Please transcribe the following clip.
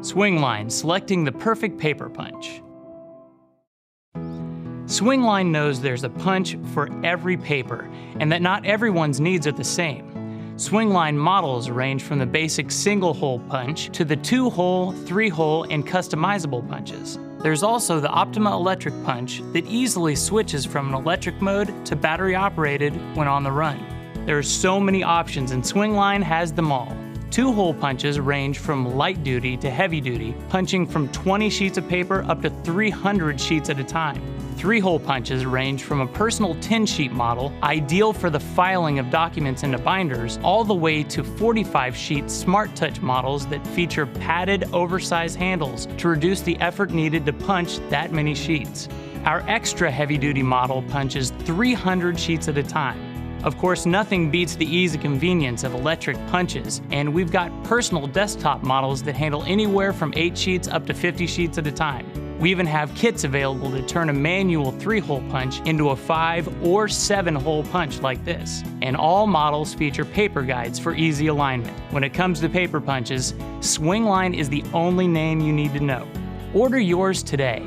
Swing line, selecting the perfect paper punch. Swing line knows there's a punch for every paper and that not everyone's needs are the same. Swing line models range from the basic single-hole punch to the 2-hole, 3-hole, and customizable punches. There's also the Optima electric punch that easily switches from an electric mode to battery-operated when on the run. There are so many options and Swing line has them all. 2-hole punches range from light duty to heavy duty, punching from 20 sheets of paper up to 300 sheets at a time. 3-hole punches range from a personal 10-sheet model, ideal for the filing of documents into binders, all the way to 45-sheet Smart Touch models that feature padded, oversized handles to reduce the effort needed to punch that many sheets. Our extra heavy-duty model punches 300 sheets at a time. Of course, nothing beats the ease and convenience of electric punches, and we've got personal desktop models that handle anywhere from 8 sheets up to 50 sheets at a time. We even have kits available to turn a manual 3-hole punch into a 5 or 7-hole punch like this. And all models feature paper guides for easy alignment. When it comes to paper punches, Swing line is the only name you need to know. Order yours today.